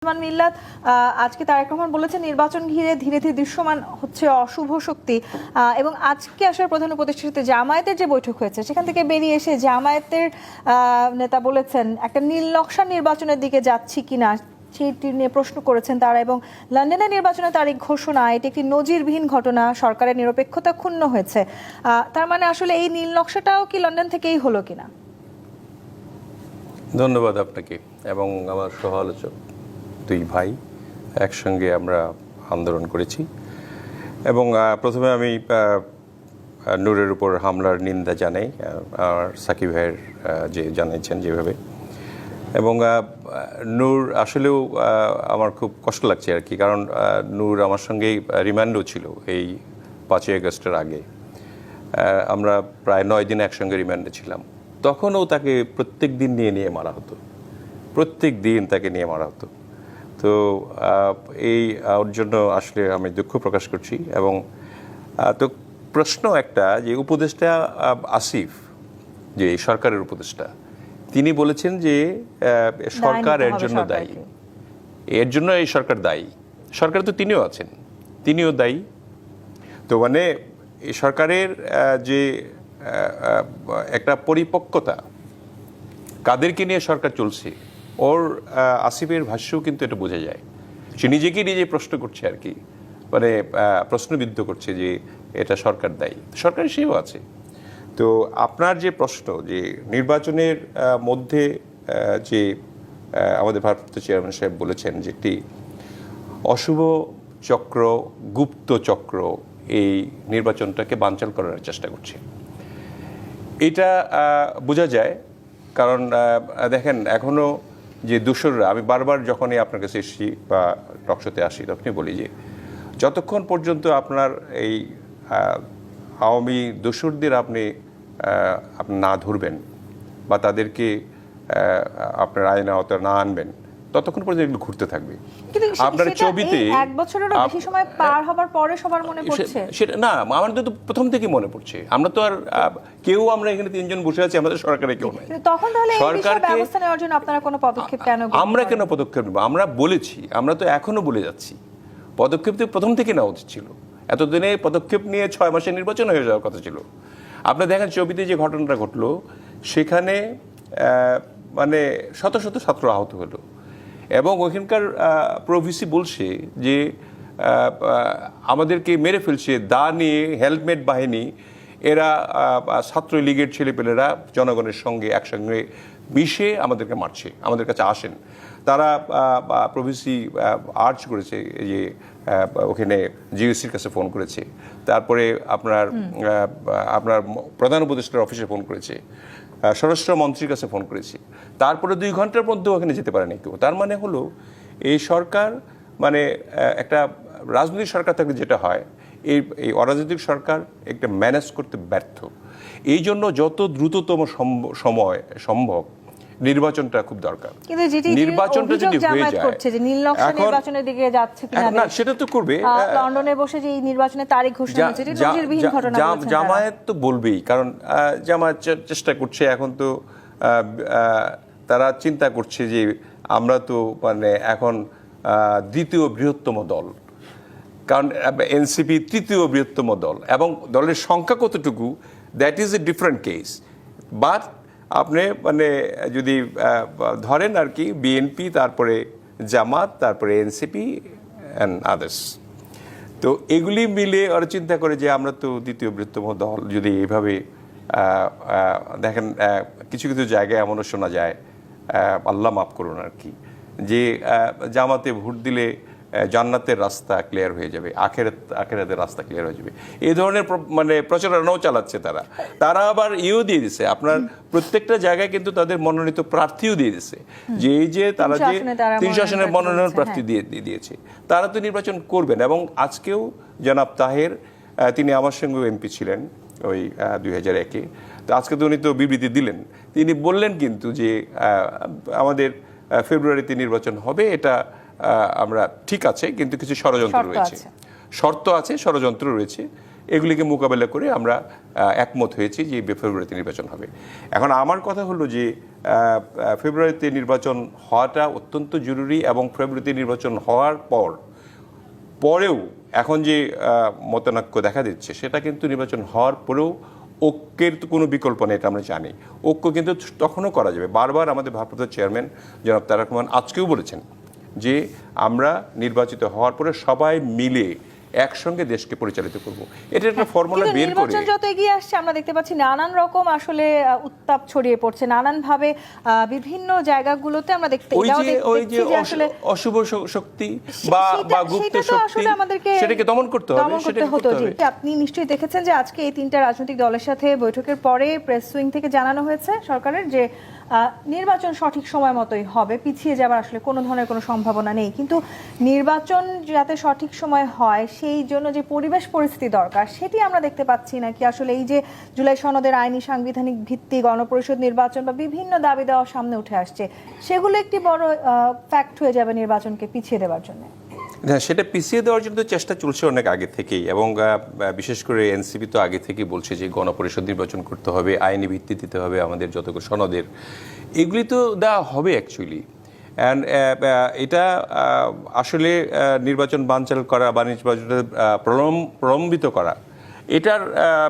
মিল্লাত, আজকে তারেক রহমান বলেছেন নির্বাচন ঘিরে ধীরে ধীরে দৃশ্যমান হচ্ছে অশুভ শক্তি, এবং আজকে আসলে প্রধান উপদেষ্টার সাথে জামায়াতের যে বৈঠক হয়েছে সেখান থেকে বেরিয়ে এসে জামায়াতের নেতা বলেছেন একটা নীল নকশা নির্বাচনের দিকে যাচ্ছি কিনা সেটি নিয়ে প্রশ্ন করেছেন তারা, এবং লন্ডনের নির্বাচনের তারিখ ঘোষণা এটি একটি নজিরবিহীন ঘটনা, সরকারের নিরপেক্ষতা ক্ষুণ্ণ হয়েছে। তার মানে আসলে এই নীল নকশাটাও কি লন্ডন থেকেই হলো কিনা? ধন্যবাদ আপনাকে এবং আমার সহ আলোচক দুই ভাই একসঙ্গে আমরা আন্দোলন করেছি। এবং প্রথমে আমি নূরের উপর হামলার নিন্দা জানাই, আর সাকিব ভাইয়ের যে জানিয়েছেন যেভাবে, এবং নূর আসলেও আমার খুব কষ্ট লাগছে আর কি, কারণ নূর আমার সঙ্গেই রিমান্ডও ছিল এই 5ই আগস্টের আগে। আমরা প্রায় 9 দিন একসঙ্গে রিমান্ডে ছিলাম। তখনও তাকে প্রত্যেক দিন নিয়ে মারা হতো, প্রত্যেক দিন তাকে নিয়ে মারা হতো। তো এই ওর জন্য আসলে আমি দুঃখ প্রকাশ করছি। এবং তো প্রশ্ন একটা, যে উপদেষ্টা আসিফ, যে সরকারের উপদেষ্টা, তিনি বলেছেন যে সরকার এর জন্য দায়ী, এর জন্য এই সরকার দায়ী। সরকার তো তিনিও আছেন, তিনিও দায়ী। তো মানে এই সরকারের যে একটা পরিপক্কতা, কাদেরকে নিয়ে সরকার চলছে, ওর আসিফের ভাষ্যও কিন্তু এটা বোঝা যায়। সে নিজে প্রশ্ন করছে আর কি, মানে প্রশ্নবিদ্ধ করছে যে এটা সরকার দায়ী, সরকার সেও আছে। তো আপনার যে প্রশ্ন, যে নির্বাচনের মধ্যে যে আমাদের ভারপ্রাপ্ত চেয়ারম্যান সাহেব বলেছেন যে একটি অশুভ চক্র, গুপ্ত চক্র এই নির্বাচনটাকে বানচাল করার চেষ্টা করছে, এটা বোঝা যায়। কারণ দেখেন, এখনও যে দোসররা, আমি বারবার যখনই আপনার কাছে এসেছি বা টকশোতে আসি তখনই বলি যে যতক্ষণ পর্যন্ত আপনার এই আওয়ামী দোসরদের আপনি না ধরবেন বা তাদেরকে আপনার আইনের আওতায় না আনবেন, ততক্ষণ পর্যন্ত এগুলো ঘুরতে থাকবে। আপনার ছবিতে 1 বছরেরও বেশি সময় পার হবার পরে সবার মনে পড়ছে সেটা না, আমাদের তো প্রথম থেকেই মনে পড়ছে। আমরা তো আর কেউ, আমরা এখানে 3 জন বসে আছি, আমাদের সরকারে কেউ নাই। তখন তাহলে এই বিষয়ে ব্যবস্থা নেওয়ার জন্য আপনারা কোনো পদক্ষেপ কেন? আমরা কেন পদক্ষেপ নেব? আমরা বলেছি, আমরা তো এখনো বলে যাচ্ছি, পদক্ষেপ তো প্রথম থেকে নেওয়া উচিত ছিল। এতদিনে পদক্ষেপ নিয়ে 6 মাসে নির্বাচন হয়ে যাওয়ার কথা ছিল। আপনি দেখেন ছবিতে যে ঘটনাটা ঘটলো, সেখানে মানে শত শত ছাত্র আহত হলো, এবং ওইখানকার প্রভিসি বলছে যে আমাদেরকে মেরে ফেলছে, দা নিয়ে হেলমেট বাহিনী, এরা ছাত্রলীগের ছেলেপেলেরা জনগণের সঙ্গে একসঙ্গে মিশে আমাদেরকে মারছে, আমাদের কাছে আসেন। তারা প্রভিসি আর্জ করেছে যে ওখানে জিওসির কাছে ফোন করেছে, তারপরে আপনার প্রধান উপদেষ্টার অফিসে ফোন করেছে, স্বরাষ্ট্রমন্ত্রীর কাছে ফোন করেছি, তারপরে 2 ঘন্টার মধ্যেও ওখানে যেতে পারেনি কেউ। তার মানে হলো এই সরকার মানে একটা রাজনৈতিক সরকার থাকলে যেটা হয়, এই অরাজনৈতিক সরকার একটা ম্যানেজ করতে ব্যর্থ। এই জন্য যত দ্রুততম সময় সম্ভব নির্বাচনটা খুব দরকার। নির্বাচনটা যদি হয়ে যায়, নির্বাচনের দিকে যাচ্ছে কিনা না সেটা তো করবে। লন্ডনে বসে যে নির্বাচনের তারিখ ঘোষণা হচ্ছে, এটা নজিরবিহীন ঘটনা। জামায়াত তো বলবেই, কারণ জামায়াত চেষ্টা করছে। এখন তো তারা চিন্তা করছে যে আমরা তো মানে এখন দ্বিতীয় বৃহত্তম দল, কারণ এনসিপি তৃতীয় বৃহত্তম দল, এবং দলের সংখ্যা কতটুকু, that is a different case. But আপনি মানে যদি ধরেন আর কি, বিএনপি, তারপরে জামাত, তারপরে এনসিপি অ্যান্ড আদার্স, তো এগুলি মিলে ওরা চিন্তা করে যে আমরা তো দ্বিতীয় বৃহত্তম দল। যদি এইভাবে দেখেন, কিছু কিছু জায়গায় এমনও শোনা যায়, আল্লাহ মাফ করুন আর কি, যে জামাতে ভোট দিলে জান্নাতের রাস্তা ক্লিয়ার হয়ে যাবে, আখেরাতের রাস্তা ক্লিয়ার হয়ে যাবে, এই ধরনের মানে প্রচারণাও চালাচ্ছে তারা আবার দিয়ে দিছে আপনার প্রত্যেকটা জায়গায়, কিন্তু তাদের মনোনীত প্রার্থীও দিয়ে দিছে, যে এই যে তারা যে 300 আসনের মনোনয়ন প্রার্থী দিয়েছে, তারা তো নির্বাচন করবেন। এবং আজকেও জনাব তাহের, তিনি আমার সঙ্গে এমপি ছিলেন ওই 2001-এ, তো আজকে তো উনি তো বিবৃতি দিলেন, তিনি বললেন কিন্তু যে আমাদের ফেব্রুয়ারিতে নির্বাচন হবে, এটা আমরা ঠিক আছে, কিন্তু কিছু ষড়যন্ত্র রয়েছে, শর্ত আছে, ষড়যন্ত্র রয়েছে, এগুলিকে মোকাবেলা করে আমরা একমত হয়েছি যে ফেব্রুয়ারিতে নির্বাচন হবে। এখন আমার কথা হলো যে ফেব্রুয়ারিতে নির্বাচন হওয়াটা অত্যন্ত জরুরি, এবং ফেব্রুয়ারিতে নির্বাচন হওয়ার পরেও এখন যে মতানৈক্য দেখা দিচ্ছে, সেটা কিন্তু নির্বাচন হওয়ার পরেও ঐক্যের তো কোনো বিকল্প নেই, এটা আমরা জানি। ঐক্য কিন্তু তখনও করা যাবে। বারবার আমাদের ভারপ্রাপ্ত চেয়ারম্যান জনাব তারেক রহমান আজকেও বলেছেন যে আমরা নির্বাচিত হওয়ার পরে সবাই মিলে একসঙ্গে দেশকে পরিচালিত করব। এটা একটা ফর্মুলা বের করে নির্বাচন যত এগিয়ে আসছে আমরা দেখতে পাচ্ছি নানান রকম আসলে উত্তাপ ছড়িয়ে পড়ছে নানান ভাবে বিভিন্ন জায়গাগুলোতে আমরা দেখতে ওই যে অশুভ শক্তি বা গুপ্ত শক্তি, সেটাকে দমন করতে হবে। আপনি নিশ্চয়ই দেখেছেন যে আজকে এই তিনটা রাজনৈতিক দলের সাথে বৈঠকের পরে প্রেস উইং থেকে জানানো হয়েছে সরকারের যে নির্বাচন সঠিক সময় মতোই হবে, পিছিয়ে যাবার আসলে কোনো ধরনের কোনো সম্ভাবনা নেই। কিন্তু নির্বাচন যাতে সঠিক সময় হয় সেই জন্য যে পরিবেশ পরিস্থিতি দরকার সেটি আমরা দেখতে পাচ্ছি নাকি আসলে এই যে জুলাই সনদের আইনি সাংবিধানিক ভিত্তি গণপরিষদ নির্বাচন বা বিভিন্ন দাবি দেওয়া সামনে উঠে আসছে, সেগুলো একটি বড় ফ্যাক্ট হয়ে যাবে নির্বাচনকে পিছিয়ে দেওয়ার জন্য? হ্যাঁ, সেটা পিছিয়ে দেওয়ার জন্য চেষ্টা চলছে অনেক আগে থেকেই, এবং বিশেষ করে এনসিপি তো আগে থেকেই বলছে যে গণপরিষদ নির্বাচন করতে হবে, আইনি ভিত্তি দিতে হবে আমাদের যতগুলো সনদের, এগুলি তো দেওয়া হবে অ্যাকচুয়ালি। অ্যান্ড এটা আসলে নির্বাচন বানচাল করা বা নির্বাচনটা প্রলম্বিত করা, এটার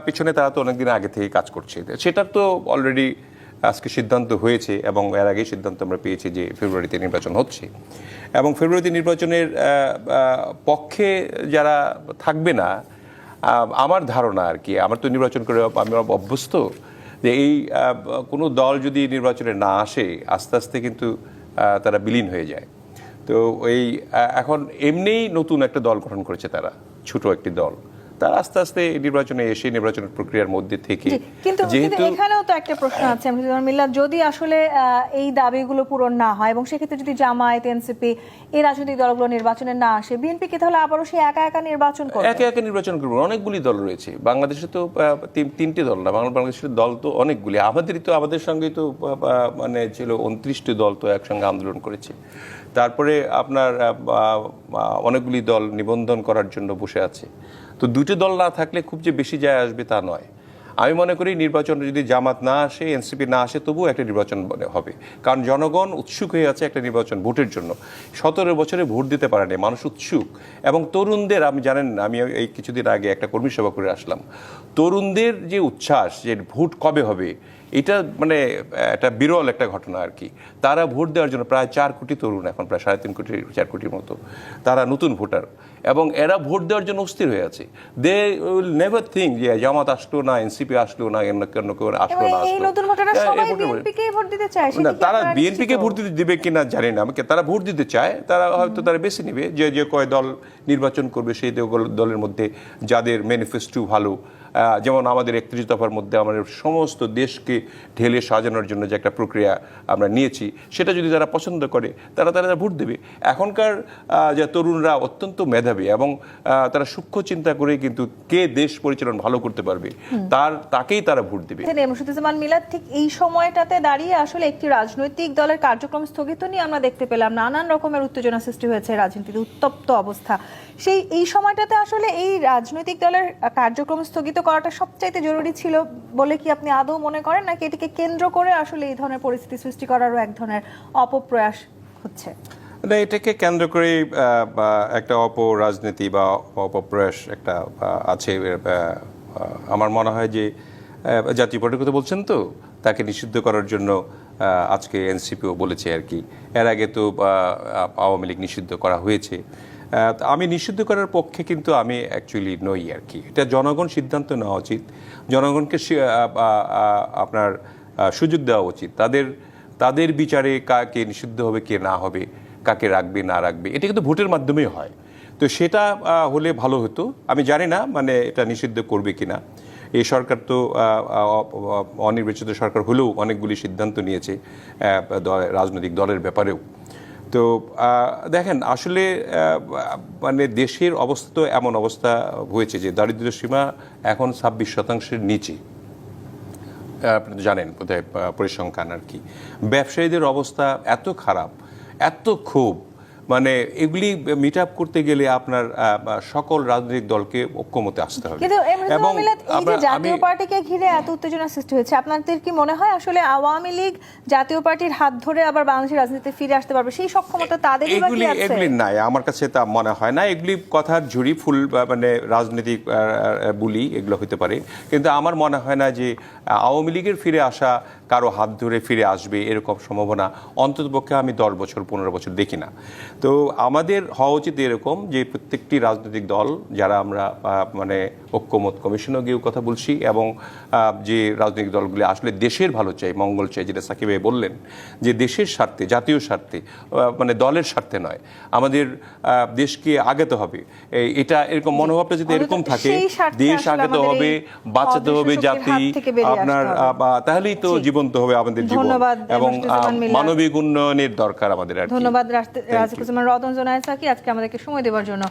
পিছনে তারা তো অনেকদিন আগে থেকে কাজ করছে। সেটার তো অলরেডি আজকে সিদ্ধান্ত হয়েছে, এবং এর আগেই সিদ্ধান্ত আমরা পেয়েছি যে ফেব্রুয়ারিতে নির্বাচন হচ্ছে, এবং ফেব্রুয়ারিতে নির্বাচনের পক্ষে যারা থাকবে না, আমার ধারণা আর কি, আমার তো নির্বাচন করে আমি অভ্যস্ত, যে এই কোনো দল যদি নির্বাচনে না আসে আস্তে আস্তে কিন্তু তারা বিলীন হয়ে যায়। তো এখন এমনিই নতুন একটা দল গঠন করেছে তারা, ছোট একটি দল, তার আস্তে আস্তে নির্বাচনে এসে নির্বাচনের প্রক্রিয়ার মধ্যে থেকে। কিন্তু এখানেও তো একটা প্রশ্ন আছে মিল্লাত, যদি আসলে এই দাবিগুলো পূরণ না হয় এবং সেক্ষেত্রে যদি জামায়াত এনসিপি এই রাজনৈতিক দলগুলো নির্বাচনে না আসে, বিএনপি কি তাহলে আবারও সেই একা একা নির্বাচন করবে? একা একা নির্বাচন করবে? অনেকগুলি দল রয়েছে বাংলাদেশে, তো তিনটি দল না, বাংলাদেশের দল তো অনেকগুলি। আমাদের সঙ্গেই তো মানে ছিল 29টি দল তো একসঙ্গে আন্দোলন করেছে। তারপরে আপনার অনেকগুলি দল নিবন্ধন করার জন্য বসে আছে। তো দুটি দল না থাকলে খুব যে বেশি যায় আসবে তা নয়। আমি মনে করি নির্বাচনে যদি জামাত না আসে, এনসিপি না আসে, তবুও একটা নির্বাচন হবে, কারণ জনগণ উৎসুক হয়ে আছে একটা নির্বাচন ভোটের জন্য। 17 বছরে ভোট দিতে পারেনি, মানুষ উৎসুক। এবং তরুণদের, আমি জানেন, আমি এই কিছুদিন আগে একটা কর্মী সভা করে আসলাম, তরুণদের যে উচ্ছ্বাস যে ভোট কবে হবে, এটা মানে একটা বিরল একটা ঘটনা আর কি। তারা ভোট দেওয়ার জন্য প্রায় 4 কোটি তরুণ, এখন প্রায় 3.5 কোটি 4 কোটির মতো তারা নতুন ভোটার, এবং এরা ভোট দেওয়ার জন্য অস্থির হয়ে আছে। দে উইল নেভার থিঙ্ক যে জামাত আসলো না, এনসিপি আসলো না, কেন কেউ আসলো না, তারা বিএনপিকে ভোট দিতে দিবে কিনা জানি না, আমাকে তারা ভোট দিতে চায়, তারা হয়তো তারা বেছে নিবে যে কয় দল নির্বাচন করবে সেই দলের মধ্যে যাদের ম্যানিফেস্টো ভালো, যেমন আমাদের 31 দফার মধ্যে আমাদের সমস্ত দেশকে ঢেলে সাজানোর জন্য যে একটা প্রক্রিয়া আমরা নিয়েছি, সেটা যদি তারা পছন্দ করে তারা ভোট দেবে। এখনকার যে তরুণরা অত্যন্ত মেধাবী, এবং তারা সূক্ষ্ম চিন্তা করে কিন্তু কে দেশ পরিচালনা ভালো করতে পারবে তাকেই তারা ভোট দেবে। মুর্শিদুজ্জামান মিলাদ, ঠিক এই সময়টাতে দাঁড়িয়ে আসলে একটি রাজনৈতিক দলের কার্যক্রম স্থগিত নিয়ে আমরা দেখতে পেলাম নানান রকমের উত্তেজনা সৃষ্টি হয়েছে, রাজনীতিতে উত্তপ্ত অবস্থা। এই সময়টাতে আসলে এই রাজনৈতিক দলের কার্যক্রম স্থগিত করাটা সবচাইতে জরুরি ছিল বলে কি আপনি আদৌ মনে করেন, নাকি এটিকে কেন্দ্র করে আসলে এই ধরনের পরিস্থিতি সৃষ্টি করারও এক ধরনের অপপ্রয়াস হচ্ছে? না, এটাকে কেন্দ্র করে একটা অপরাজনীতি বা অপপ্রয়াস একটা আছে। আমার মনে হয় যে জাতীয় পার্টির কথা বলছেন, তো তাকে নিষিদ্ধ করার জন্য আজকে এনসিপিও বলেছে আর কি। এর আগে তো আওয়ামী লীগ নিষিদ্ধ করা হয়েছে। আমি নিষিদ্ধ করার পক্ষে কিন্তু আমি অ্যাকচুয়ালি নই আর কি। এটা জনগণ সিদ্ধান্ত নেওয়া উচিত, জনগণকে আপনার সুযোগ দেওয়া উচিত তাদের বিচারে কাকে নিষিদ্ধ হবে, কে না হবে, কাকে রাখবে না রাখবে, এটা কিন্তু ভোটের মাধ্যমেই হয়। তো সেটা হলে ভালো হতো। আমি জানি না মানে এটা নিষিদ্ধ করবে কিনা। এই সরকার তো অনির্বাচিত সরকার হলেও অনেকগুলি সিদ্ধান্ত নিয়েছে রাজনৈতিক দলের ব্যাপারেও। তো দেখেন, আসলে মানে দেশের অবস্থা তো এমন অবস্থা হয়েছে যে দারিদ্র্য সীমা এখন 26% নিচে, আপনি তো জানেন বোধহয় পরিসংখ্যান আর কি। ব্যবসায়ীদের অবস্থা এত খারাপ, এত ক্ষোভ, মানে এগুলি মিট আপ করতে গেলে আপনার সকল রাজনৈতিক দলকে ঐক্যমতে আসতে হবে। কিন্তু এই যে জাতীয় পার্টিকে ঘিরে এত উত্তেজনা সৃষ্টি হয়েছে, আপনাদের কি মনে হয় আসলে আওয়ামী লীগ জাতীয় পার্টির হাত ধরে আবার বাংলাদেশের রাজনীতিতে ফিরে আসতে পারবে? সেই সক্ষমতা তাদেরই বা কি আছে? এগুলি নাই, আমার কাছে তা মনে হয় না। এগুলি কথার ঝুড়ি ফুল, মানে রাজনৈতিক বুলি এগুলো হতে পারে, কিন্তু আমার মনে হয় না যে আওয়ামী লীগের ফিরে আসা কারো হাত ধরে ফিরে আসবে এরকম সম্ভাবনা অন্ততপক্ষে আমি 10 বছর 15 বছর দেখি না। তো আমাদের হওয়া উচিত এরকম যে প্রত্যেকটি রাজনৈতিক দল যারা আমরা মানে ঐক্যমত কমিশনও গিয়েও কথা বলছি, এবং যে রাজনৈতিক দলগুলি আসলে দেশের ভালো চাই, মঙ্গল চাই, যেটা সাকিব ভাই বললেন যে দেশের স্বার্থে, জাতীয় স্বার্থে, মানে দলের স্বার্থে নয়, আমাদের দেশকে আগাতে হবে, এটা এরকম মনোভাবটা যদি এরকম থাকে, দেশ আগাতে হবে, বাঁচাতে হবে জাতি আপনার, তাহলেই তো জীবন্ত হবে আমাদের জীবন, এবং মানবিক উন্নয়নের দরকার আমাদের। ধন্যবাদ রাজিকুজ্জামান রতন জোনায়েদ সাকি আজকে আমাদেরকে সময় দেওয়ার জন্য।